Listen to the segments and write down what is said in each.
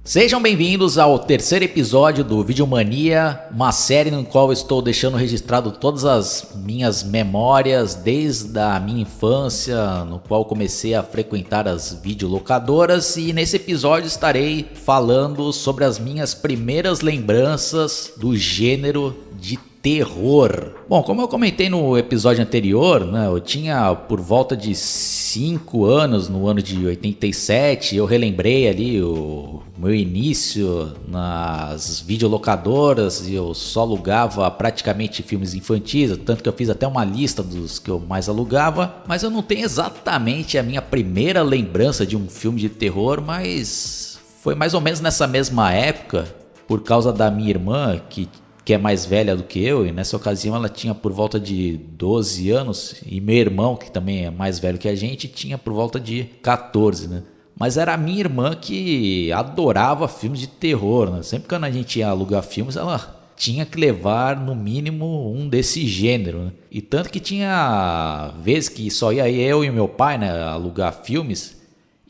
Sejam bem-vindos ao terceiro episódio do Videomania, uma série no qual eu estou deixando registrado todas as minhas memórias desde a minha infância, no qual comecei a frequentar as videolocadoras, e nesse episódio estarei falando sobre as minhas primeiras lembranças do gênero de terror. Bom, como eu comentei no episódio anterior, né, eu tinha por volta de 5 anos, no ano de 87, eu relembrei ali o meu início nas videolocadoras e eu só alugava praticamente filmes infantis, tanto que eu fiz até uma lista dos que eu mais alugava, mas eu não tenho exatamente a minha primeira lembrança de um filme de terror, mas foi mais ou menos nessa mesma época, por causa da minha irmã, que é mais velha do que eu, e nessa ocasião ela tinha por volta de 12 anos, e meu irmão, que também é mais velho que a gente, tinha por volta de 14, né? Mas era a minha irmã que adorava filmes de terror, né? Sempre que a gente ia alugar filmes, ela tinha que levar no mínimo um desse gênero, né? E tanto que tinha vezes que só ia eu e meu pai, né, alugar filmes,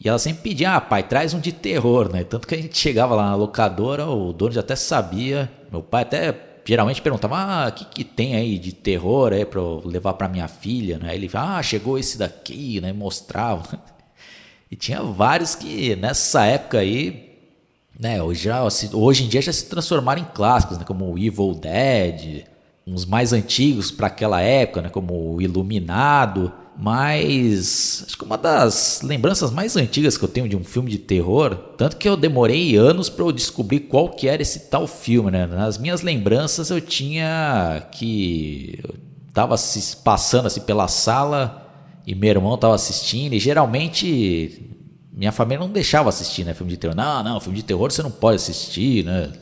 e ela sempre pedia, pai, traz um de terror, né? Tanto que a gente chegava lá na locadora, o dono já até sabia, meu pai até geralmente perguntava, o que tem aí de terror aí pra eu levar pra minha filha, né? Aí ele, chegou esse daqui, né? Mostrava. E tinha vários que nessa época aí, né? Hoje em dia já se transformaram em clássicos, né? Como o Evil Dead, uns mais antigos para aquela época, né? Como o Iluminado. Mas acho que uma das lembranças mais antigas que eu tenho de um filme de terror, tanto que eu demorei anos para eu descobrir qual que era esse tal filme, né? Nas minhas lembranças eu tinha que eu tava passando assim pela sala e meu irmão tava assistindo, e geralmente minha família não deixava assistir, né, filme de terror. Não, filme de terror você não pode assistir, né?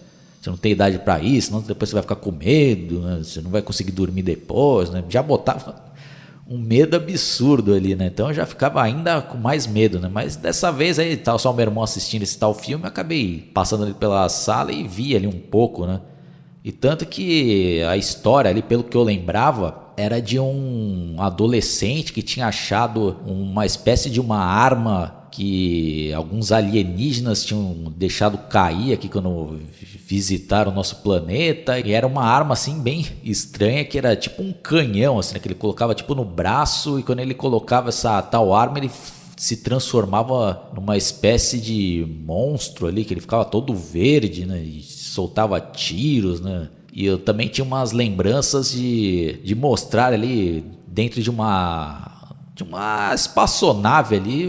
Você não tem idade para isso, senão depois você vai ficar com medo, né? Você não vai conseguir dormir depois, né? Já botava um medo absurdo ali, né? Então eu já ficava ainda com mais medo, né? Mas dessa vez aí, tava só o meu irmão assistindo esse tal filme, eu acabei passando ali pela sala e vi ali um pouco, né? E tanto que a história ali, pelo que eu lembrava, era de um adolescente que tinha achado uma espécie de uma arma que alguns alienígenas tinham deixado cair aqui quando visitaram o nosso planeta, e era uma arma assim bem estranha, que era tipo um canhão assim, né, que ele colocava tipo no braço, e quando ele colocava essa tal arma ele se transformava numa espécie de monstro ali, que ele ficava todo verde, né, e soltava tiros, né. E eu também tinha umas lembranças de mostrar ali dentro de uma espaçonave ali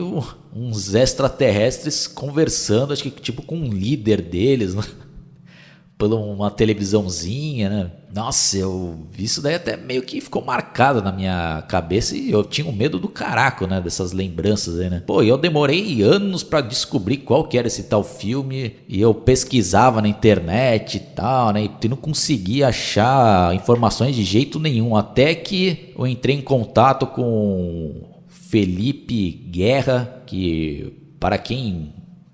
uns extraterrestres conversando, acho que tipo com um líder deles, né? Por uma televisãozinha, né? Nossa, isso daí até meio que ficou marcado na minha cabeça, e eu tinha um medo do caraco, né? Dessas lembranças aí, né? Pô, eu demorei anos pra descobrir qual que era esse tal filme, e eu pesquisava na internet e tal, né? E não conseguia achar informações de jeito nenhum, até que eu entrei em contato com Felipe Guerra, que para quem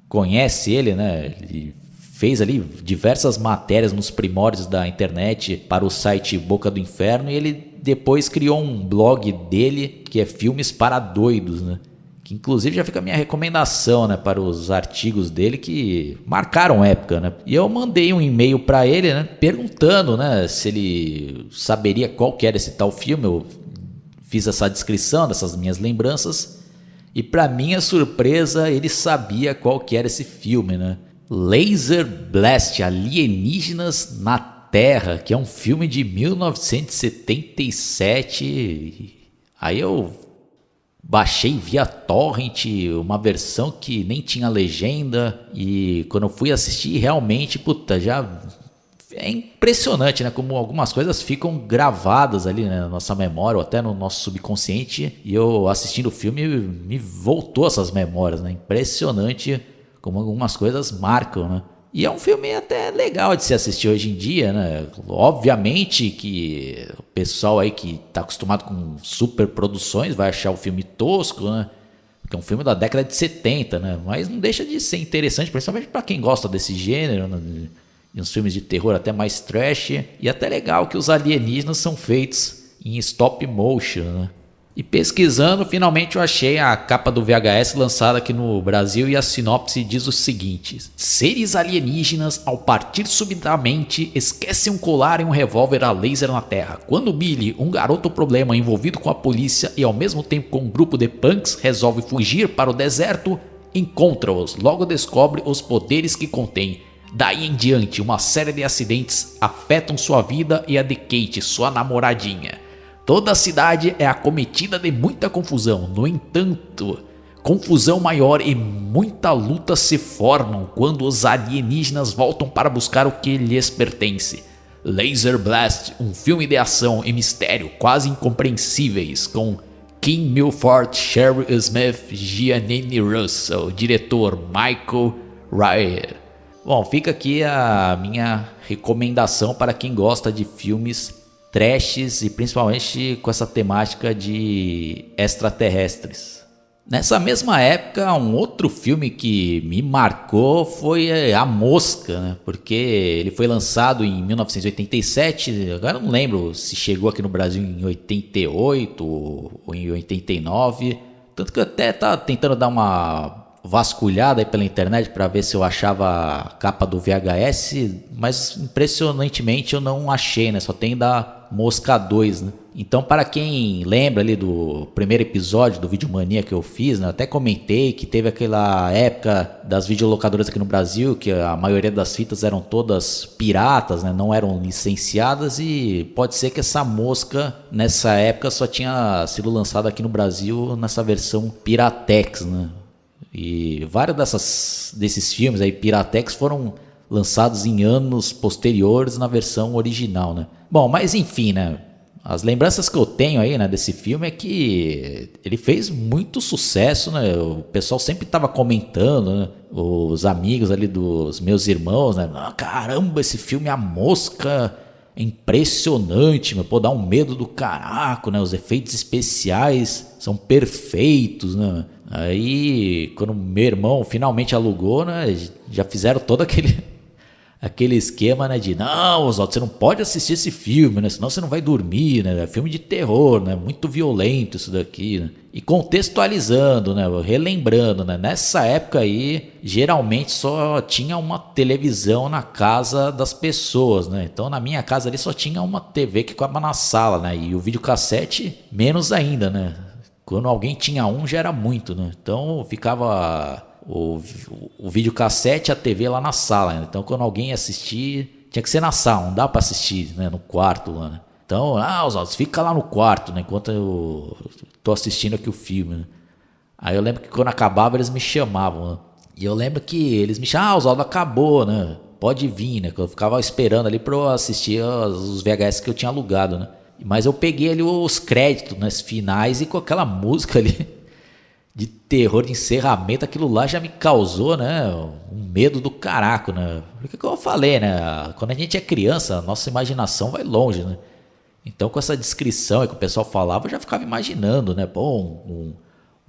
conhece ele, né? Ele fez ali diversas matérias nos primórdios da internet para o site Boca do Inferno, e ele depois criou um blog dele que é Filmes para Doidos, né? Que inclusive já fica a minha recomendação, né, para os artigos dele que marcaram época, né? E eu mandei um e-mail para ele, né, perguntando, né, se ele saberia qual que era esse tal filme. Eu fiz essa descrição dessas minhas lembranças e, para minha surpresa, ele sabia qual que era esse filme, né? Laser Blast, Alienígenas na Terra, que é um filme de 1977. Aí eu baixei via torrent uma versão que nem tinha legenda, e quando eu fui assistir, realmente, puta, já é impressionante, né, como algumas coisas ficam gravadas ali, né, na nossa memória ou até no nosso subconsciente, e eu assistindo o filme me voltou essas memórias, né? Impressionante como algumas coisas marcam, né? E é um filme até legal de se assistir hoje em dia, né? Obviamente que o pessoal aí que tá acostumado com super produções vai achar o filme tosco, né? Porque é um filme da década de 70, né? Mas não deixa de ser interessante, principalmente para quem gosta desse gênero, né? De uns filmes de terror até mais trash. E até legal que os alienígenas são feitos em stop motion, né? E pesquisando, finalmente eu achei a capa do VHS lançada aqui no Brasil e a sinopse diz o seguinte: seres alienígenas, ao partir subitamente, esquecem um colar e um revólver a laser na Terra. Quando Billy, um garoto problema envolvido com a polícia e ao mesmo tempo com um grupo de punks, resolve fugir para o deserto, encontra-os, logo descobre os poderes que contém. Daí em diante, uma série de acidentes afetam sua vida e a de Kate, sua namoradinha. Toda a cidade é acometida de muita confusão. No entanto, confusão maior e muita luta se formam quando os alienígenas voltam para buscar o que lhes pertence. Laser Blast, um filme de ação e mistério quase incompreensíveis, com Kim Milford, Sherry Smith, Giannini Russell, diretor Michael Ryer. Bom, fica aqui a minha recomendação para quem gosta de filmes trashes e principalmente com essa temática de extraterrestres. Nessa mesma época, um outro filme que me marcou foi A Mosca, né? Porque ele foi lançado em 1987, agora eu não lembro se chegou aqui no Brasil em 88 ou em 89, tanto que eu até estava tentando dar uma vasculhada aí pela internet para ver se eu achava a capa do VHS, mas impressionantemente eu não achei, né? Só tem da Mosca 2, né? Então, para quem lembra ali do primeiro episódio do Videomania que eu fiz, né? Eu até comentei que teve aquela época das videolocadoras aqui no Brasil, que a maioria das fitas eram todas piratas, né? Não eram licenciadas, e pode ser que essa Mosca nessa época só tinha sido lançada aqui no Brasil nessa versão Piratex, né? E vários desses filmes aí, Piratex, foram lançados em anos posteriores na versão original, né? Bom, mas enfim, né? As lembranças que eu tenho aí, né, desse filme é que ele fez muito sucesso, né? O pessoal sempre estava comentando, né? Os amigos ali dos meus irmãos, né? Ah, caramba, esse filme A Mosca é impressionante, meu. Pô, dá um medo do caraco, né? Os efeitos especiais são perfeitos, né? Aí, quando meu irmão finalmente alugou, né, já fizeram todo aquele esquema, né, de não, Oswaldo, você não pode assistir esse filme, né, senão você não vai dormir, né, é filme de terror, né, muito violento isso daqui, né. E contextualizando, né, relembrando, né, nessa época aí, geralmente só tinha uma televisão na casa das pessoas, né, então na minha casa ali só tinha uma TV que ficava na sala, né, e o videocassete menos ainda, né. Quando alguém tinha um já era muito, né? Então ficava o videocassete e a TV lá na sala, né? Então quando alguém ia assistir, tinha que ser na sala, não dá pra assistir, né? No quarto lá, né? Então, Oswaldo, fica lá no quarto, né? Enquanto eu tô assistindo aqui o filme, né? Aí eu lembro que quando acabava eles me chamavam, né? E eu lembro que eles me chamavam, Oswaldo, acabou, né? Pode vir, né? Que eu ficava esperando ali pra eu assistir os VHS que eu tinha alugado, né? Mas eu peguei ali os créditos, né, finais, e com aquela música ali de terror de encerramento, aquilo lá já me causou, né, um medo do caraco, né? Porque como eu falei, né, quando a gente é criança, a nossa imaginação vai longe, né? Então com essa descrição que o pessoal falava, eu já ficava imaginando, né, pô,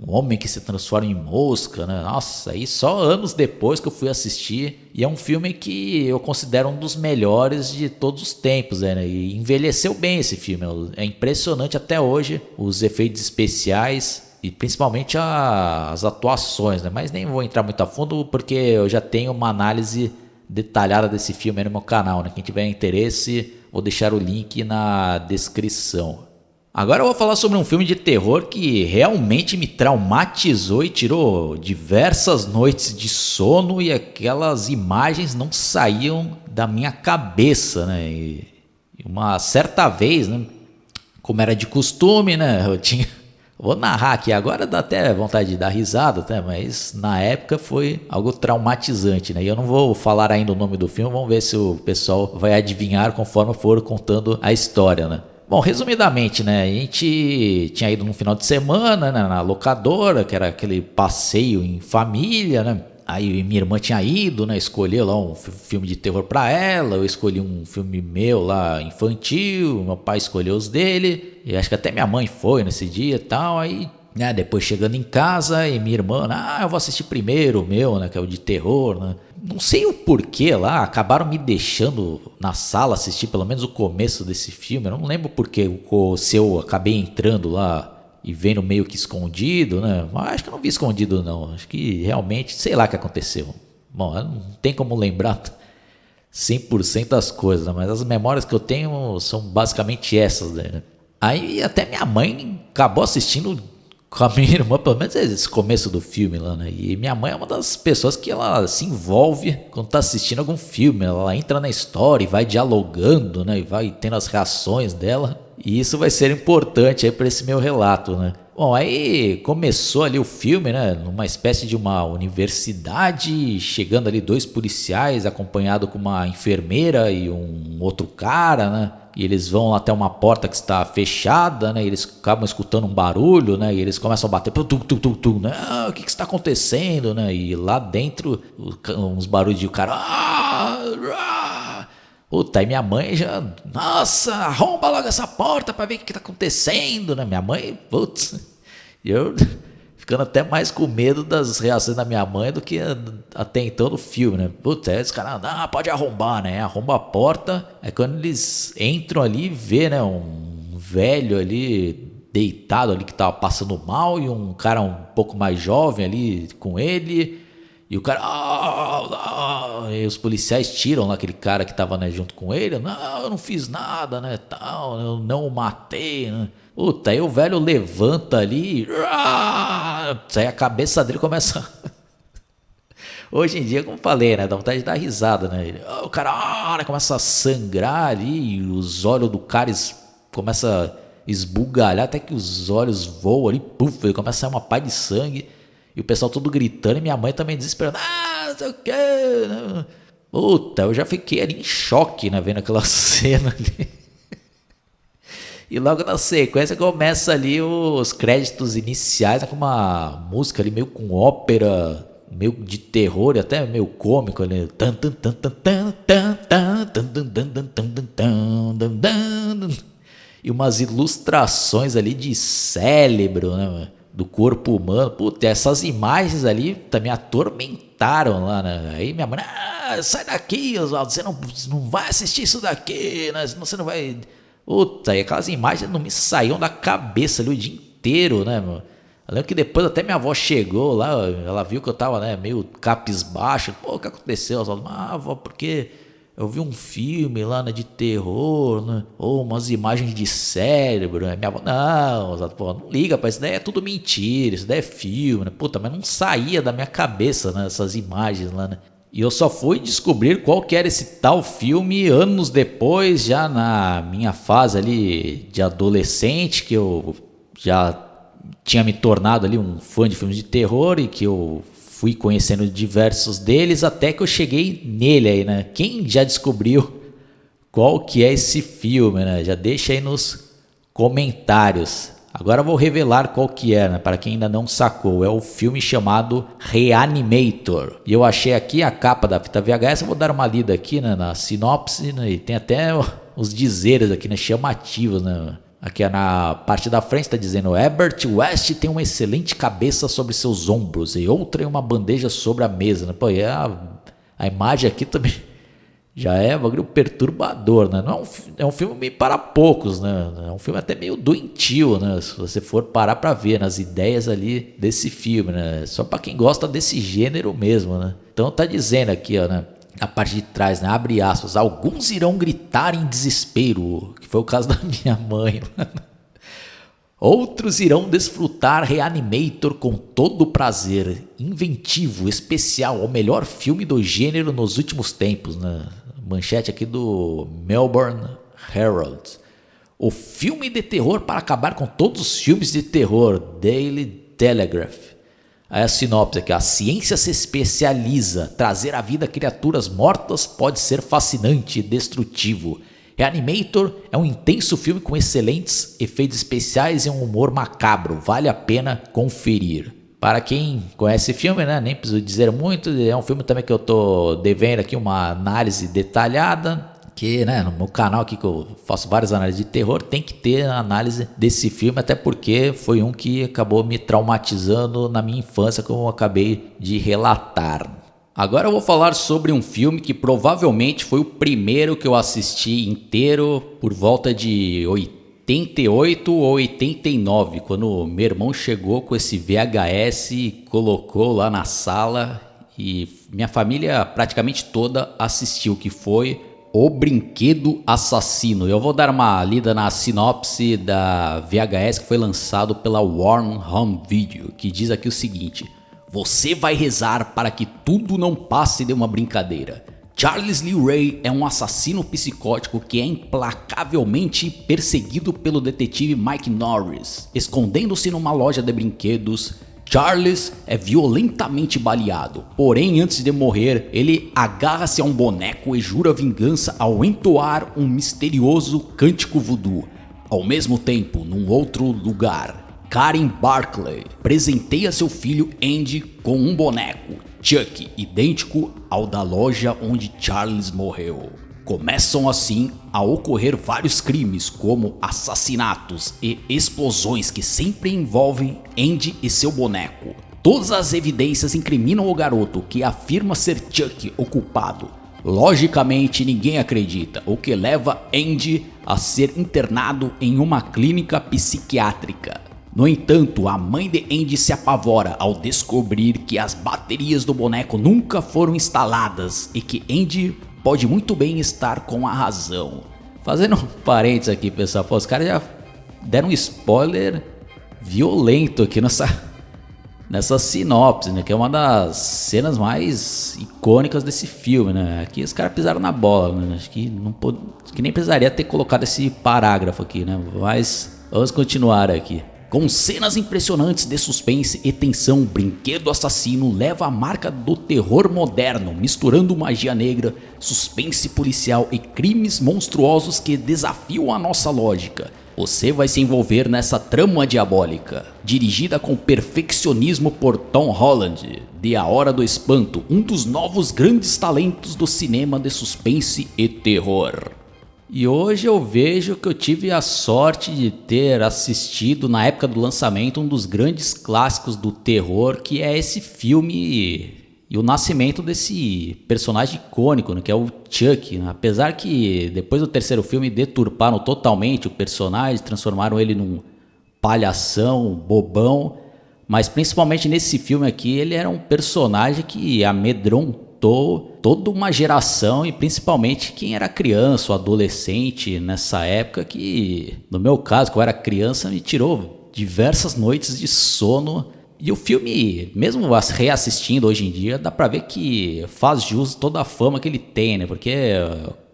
um homem que se transforma em mosca, né? Nossa, aí só anos depois que eu fui assistir, e é um filme que eu considero um dos melhores de todos os tempos, né? E envelheceu bem esse filme, é impressionante até hoje os efeitos especiais e principalmente as atuações, né? Mas nem vou entrar muito a fundo porque eu já tenho uma análise detalhada desse filme aí no meu canal, né? Quem tiver interesse, vou deixar o link na descrição. Agora eu vou falar sobre um filme de terror que realmente me traumatizou e tirou diversas noites de sono, e aquelas imagens não saíam da minha cabeça, né? E uma certa vez, né, como era de costume, né, vou narrar aqui, agora dá até vontade de dar risada, né, mas na época foi algo traumatizante, né? E eu não vou falar ainda o nome do filme, vamos ver se o pessoal vai adivinhar conforme eu for contando a história, né? Bom, resumidamente, né, a gente tinha ido num final de semana, né, na locadora, que era aquele passeio em família, né? Aí minha irmã tinha ido, né, escolheu lá um filme de terror pra ela, eu escolhi um filme meu lá, infantil, meu pai escolheu os dele, e acho que até minha mãe foi nesse dia e tal, aí, né, depois chegando em casa, e minha irmã, eu vou assistir primeiro o meu, né, que é o de terror, né. Não sei o porquê lá, acabaram me deixando na sala assistir pelo menos o começo desse filme. Eu não lembro porquê, se eu acabei entrando lá e vendo meio que escondido, né? Mas acho que eu não vi escondido não, acho que realmente, sei lá o que aconteceu. Bom, não tem como lembrar 100% das coisas, né? Mas as memórias que eu tenho são basicamente essas, né? Aí até minha mãe acabou assistindo com a minha irmã, pelo menos esse começo do filme lá, né? E minha mãe é uma das pessoas que ela se envolve quando tá assistindo algum filme. Ela entra na história e vai dialogando, né? E vai tendo as reações dela. E isso vai ser importante aí para esse meu relato, né? Bom, aí começou ali o filme, né? Numa espécie de uma universidade, chegando ali dois policiais, acompanhado com uma enfermeira e um outro cara, né? E eles vão até uma porta que está fechada, né? E eles acabam escutando um barulho, né? E eles começam a bater, tum, tum, tum, tum, né? Ah, o que está acontecendo, né? E lá dentro, uns barulhos de o cara... Puta, aí minha mãe já... Nossa, arromba logo essa porta pra ver o que tá acontecendo, né? Minha mãe, putz... E eu ficando até mais com medo das reações da minha mãe do que até então no filme, né? Putz, aí os caras... pode arrombar, né? Arromba a porta. Aí quando eles entram ali, vê, né? Um velho ali deitado ali que tava passando mal e um cara um pouco mais jovem ali com ele... E o cara... e os policiais tiram lá aquele cara que tava, né, junto com ele. Não, eu não fiz nada, né, tal. Eu não o matei, né. Puta, aí o velho levanta ali. Aí a cabeça dele começa... Hoje em dia, como falei, né, dá vontade de dar risada, né. O cara começa a sangrar ali. E os olhos do cara começam a esbugalhar. Até que os olhos voam ali. Puf, ele começa a sair uma pá de sangue. E o pessoal tudo gritando e minha mãe também desesperando. Não sei o quê. Puta, eu já fiquei ali em choque, né, vendo aquela cena ali. E logo na sequência começa ali os créditos iniciais, né, com uma música ali meio com ópera, meio de terror e até meio cômico ali. E umas ilustrações ali de cérebro, né, mano? Do corpo humano. Puta, essas imagens ali também atormentaram lá, né? Aí minha mãe, sai daqui, Oswaldo, você não vai assistir isso daqui, né? Senão você não vai... Puta, e aquelas imagens não me saíam da cabeça ali o dia inteiro, né, mano? Eu lembro que depois até minha avó chegou lá, ela viu que eu tava, né, meio cabisbaixo. Pô, o que aconteceu, Oswaldo? Avó, porque... eu vi um filme lá, né, de terror, né? Ou umas imagens de cérebro, né? Minha avó, não, pô, não liga, isso daí é tudo mentira, isso daí é filme, né? Puta, mas não saía da minha cabeça, né, essas imagens lá, né? E eu só fui descobrir qual que era esse tal filme anos depois, já na minha fase ali de adolescente, que eu já tinha me tornado ali um fã de filmes de terror e que eu fui conhecendo diversos deles até que eu cheguei nele aí, né? Quem já descobriu qual que é esse filme, né? Já deixa aí nos comentários. Agora eu vou revelar qual que é, né? Para quem ainda não sacou. É o filme chamado Reanimator. E eu achei aqui a capa da fita VHS. Eu vou dar uma lida aqui, né, na sinopse, né? E tem até os dizeres aqui, né? Chamativos, né? Aqui na parte da frente está dizendo: Herbert West tem uma excelente cabeça sobre seus ombros e outra em uma bandeja sobre a mesa, né? Pô, e a imagem aqui também já é um bagulho perturbador, né? Não é um filme meio para poucos, né? É um filme até meio doentio, né? Se você for parar para ver nas ideias ali desse filme, né? Só para quem gosta desse gênero mesmo, né? Então tá dizendo aqui, ó, né? A parte de trás, né? Abre aspas. Alguns irão gritar em desespero, que foi o caso da minha mãe. Outros irão desfrutar Reanimator com todo o prazer. Inventivo, especial, o melhor filme do gênero nos últimos tempos, né? Manchete aqui do Melbourne Herald. O filme de terror para acabar com todos os filmes de terror. Daily Telegraph. Aí a sinopse aqui: a ciência se especializa. Trazer à vida criaturas mortas pode ser fascinante e destrutivo. Reanimator é um intenso filme com excelentes efeitos especiais e um humor macabro. Vale a pena conferir. Para quem conhece esse filme, né, nem preciso dizer muito. É um filme também que eu tô devendo aqui uma análise detalhada. Que, né, no meu canal aqui que eu faço várias análises de terror, tem que ter a análise desse filme, até porque foi um que acabou me traumatizando na minha infância, como eu acabei de relatar. Agora eu vou falar sobre um filme que provavelmente foi o primeiro que eu assisti inteiro por volta de 88 ou 89, quando meu irmão chegou com esse VHS e colocou lá na sala e minha família praticamente toda assistiu, que foi O Brinquedo Assassino. Eu vou dar uma lida na sinopse da VHS que foi lançado pela Warner Home Video, que diz aqui o seguinte: você vai rezar para que tudo não passe de uma brincadeira. Charles Lee Ray é um assassino psicótico que é implacavelmente perseguido pelo detetive Mike Norris. Escondendo-se numa loja de brinquedos, Charles é violentamente baleado, porém antes de morrer, ele agarra-se a um boneco e jura vingança ao entoar um misterioso cântico voodoo. Ao mesmo tempo, num outro lugar, Karen Barclay presenteia seu filho Andy com um boneco, Chuck, idêntico ao da loja onde Charles morreu. Começam assim a ocorrer vários crimes, como assassinatos e explosões que sempre envolvem Andy e seu boneco. Todas as evidências incriminam o garoto, que afirma ser Chuck o culpado. Logicamente ninguém acredita, o que leva Andy a ser internado em uma clínica psiquiátrica. No entanto, a mãe de Andy se apavora ao descobrir que as baterias do boneco nunca foram instaladas e que Andy pode muito bem estar com a razão. Fazendo um parênteses aqui, pessoal, os caras já deram um spoiler violento aqui nessa sinopse, né? Que é uma das cenas mais icônicas desse filme, né? Aqui os caras pisaram na bola, né? Acho que nem precisaria ter colocado esse parágrafo aqui, né? Mas vamos continuar aqui. Com cenas impressionantes de suspense e tensão, Brinquedo Assassino leva a marca do terror moderno, misturando magia negra, suspense policial e crimes monstruosos que desafiam a nossa lógica. Você vai se envolver nessa trama diabólica. Dirigida com perfeccionismo por Tom Holland, de A Hora do Espanto, um dos novos grandes talentos do cinema de suspense e terror. E hoje eu vejo que eu tive a sorte de ter assistido na época do lançamento um dos grandes clássicos do terror, que é esse filme e o nascimento desse personagem icônico, né, que é o Chuck. Apesar que depois do terceiro filme deturparam totalmente o personagem, transformaram ele num palhação, bobão, mas principalmente nesse filme aqui ele era um personagem que amedrontou toda uma geração e principalmente quem era criança ou adolescente nessa época, que no meu caso, quando eu era criança, me tirou diversas noites de sono. E o filme, mesmo reassistindo hoje em dia, dá pra ver que faz jus toda a fama que ele tem, né? Porque,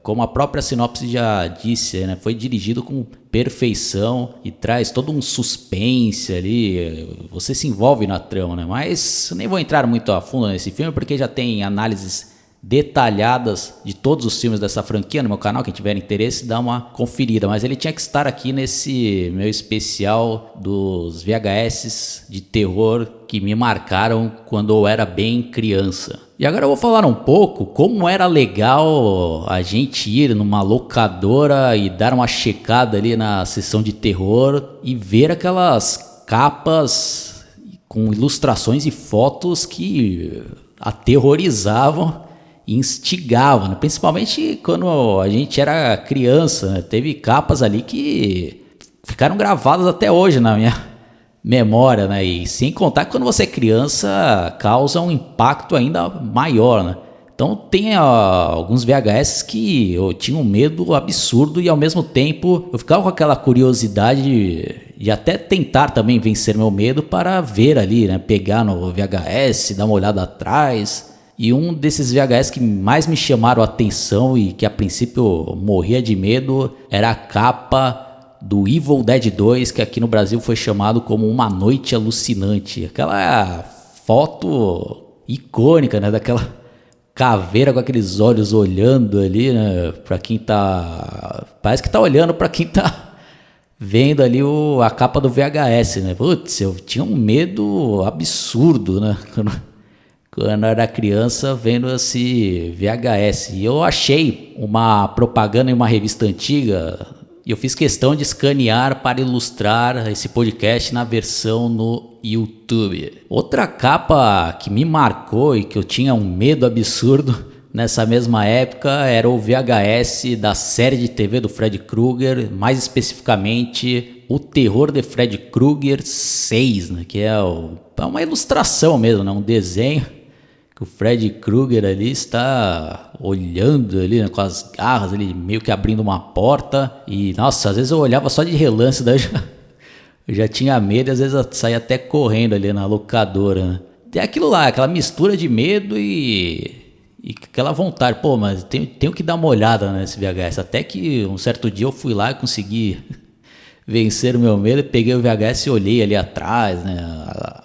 como a própria sinopse já disse, né, foi dirigido com perfeição e traz todo um suspense ali, você se envolve na trama, né? Mas nem vou entrar muito a fundo nesse filme porque já tem análises detalhadas de todos os filmes dessa franquia no meu canal. Quem tiver interesse, dá uma conferida, mas ele tinha que estar aqui nesse meu especial dos VHS de terror que me marcaram quando eu era bem criança. E agora eu vou falar um pouco como era legal a gente ir numa locadora e dar uma checada ali na sessão de terror e ver aquelas capas com ilustrações e fotos que aterrorizavam e instigavam, né? Principalmente quando a gente era criança, né? Teve capas ali que ficaram gravadas até hoje na minha memória, né? E sem contar que quando você é criança causa um impacto ainda maior, né? Então tem alguns VHS que eu tinha um medo absurdo e ao mesmo tempo eu ficava com aquela curiosidade de até tentar também vencer meu medo para ver ali, né? Pegar no VHS, dar uma olhada atrás. E um desses VHS que mais me chamaram a atenção e que a princípio eu morria de medo era a capa do Evil Dead 2, que aqui no Brasil foi chamado como Uma Noite Alucinante. Aquela foto icônica, né? Daquela caveira com aqueles olhos olhando ali, né? Pra quem tá... Parece que tá olhando pra quem tá vendo ali a capa do VHS, né? Putz, eu tinha um medo absurdo, né? Quando eu era criança, vendo esse VHS. E eu achei uma propaganda em uma revista antiga e eu fiz questão de escanear para ilustrar esse podcast na versão no YouTube. Outra capa que me marcou e que eu tinha um medo absurdo nessa mesma época era o VHS da série de TV do Fred Krueger, mais especificamente O Terror de Fred Krueger 6, né? Que é uma ilustração mesmo, né? Um desenho que o Fred Krueger ali está olhando ali, né? Com as garras, ele meio que abrindo uma porta. E nossa, às vezes eu olhava só de relance, daí eu já tinha medo e às vezes eu saía até correndo ali na locadora, né? Tem aquilo lá, aquela mistura de medo e aquela vontade, pô, mas tenho que dar uma olhada nesse VHS. Até que um certo dia eu fui lá e consegui vencer o meu medo, peguei o VHS e olhei ali atrás, né,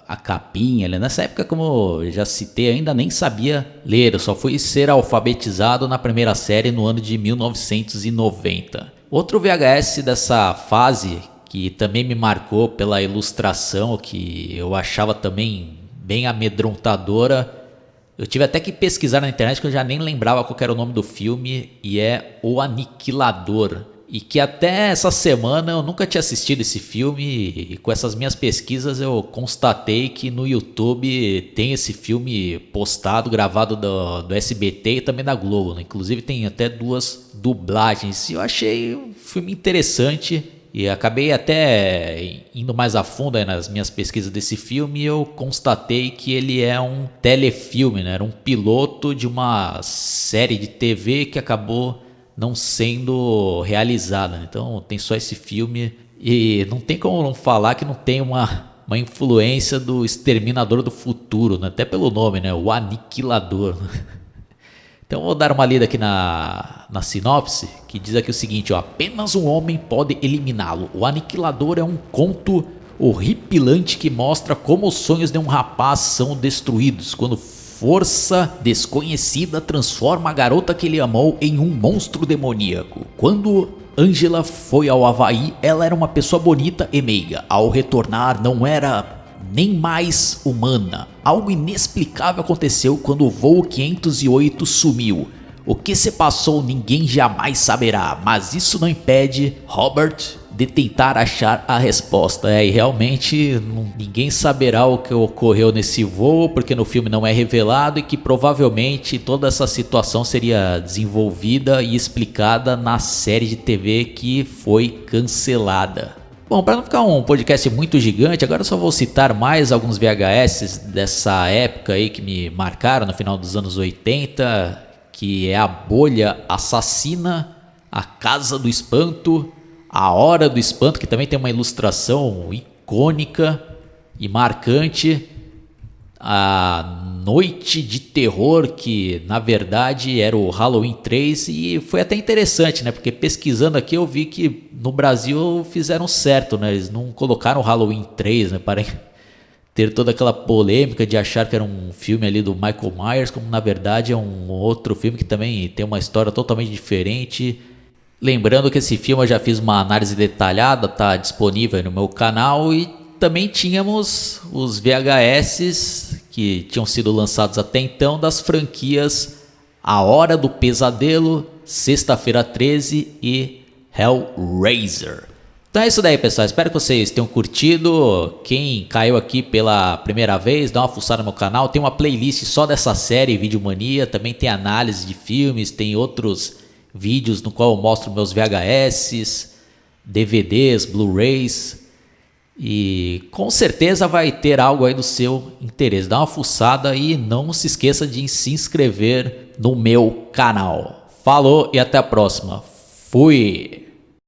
a capinha ali. Nessa época, como eu já citei, ainda nem sabia ler, eu só fui ser alfabetizado na primeira série no ano de 1990. Outro VHS dessa fase que também me marcou pela ilustração, que eu achava também bem amedrontadora. Eu tive até que pesquisar na internet, que eu já nem lembrava qual era o nome do filme, e é O Aniquilador. E que até essa semana eu nunca tinha assistido esse filme, e com essas minhas pesquisas eu constatei que no YouTube tem esse filme postado, gravado do SBT e também da Globo, né? Inclusive tem até 2 dublagens. E eu achei um filme interessante. E acabei até indo mais a fundo aí nas minhas pesquisas desse filme e eu constatei que ele é um telefilme, né? Era um piloto de uma série de TV que acabou não sendo realizada, né? Então tem só esse filme e não tem como não falar que não tem uma influência do Exterminador do Futuro, né? Até pelo nome, né? O Aniquilador. Então vou dar uma lida aqui na sinopse, que diz aqui o seguinte, ó: apenas um homem pode eliminá-lo. O Aniquilador é um conto horripilante que mostra como os sonhos de um rapaz são destruídos quando força desconhecida transforma a garota que ele amou em um monstro demoníaco. Quando Angela foi ao Havaí, ela era uma pessoa bonita e meiga. Ao retornar, não era nem mais humana. Algo inexplicável aconteceu quando o voo 508 sumiu. O que se passou ninguém jamais saberá, mas isso não impede Robert de tentar achar a resposta. E realmente ninguém saberá o que ocorreu nesse voo, porque no filme não é revelado, e que provavelmente toda essa situação seria desenvolvida e explicada na série de TV que foi cancelada. Bom, para não ficar um podcast muito gigante, agora eu só vou citar mais alguns VHS dessa época aí que me marcaram no final dos anos 80, que é A Bolha Assassina, A Casa do Espanto, A Hora do Espanto, que também tem uma ilustração icônica e marcante, A Noite de Terror, que na verdade era o Halloween 3, e foi até interessante, né? Porque pesquisando aqui eu vi que no Brasil fizeram certo, né? Eles não colocaram o Halloween 3, né? Para ter toda aquela polêmica de achar que era um filme ali do Michael Myers, como na verdade é um outro filme que também tem uma história totalmente diferente. Lembrando que esse filme eu já fiz uma análise detalhada, tá disponível aí no meu canal, e também tínhamos os VHS que tinham sido lançados até então das franquias A Hora do Pesadelo, Sexta-feira 13 e Hellraiser. Então é isso daí, pessoal, espero que vocês tenham curtido. Quem caiu aqui pela primeira vez, dá uma fuçada no meu canal, tem uma playlist só dessa série Videomania, também tem análise de filmes, tem outros vídeos no qual eu mostro meus VHS, DVDs, Blu-rays, e com certeza vai ter algo aí do seu interesse. Dá uma fuçada e não se esqueça de se inscrever no meu canal. Falou e até a próxima. Fui!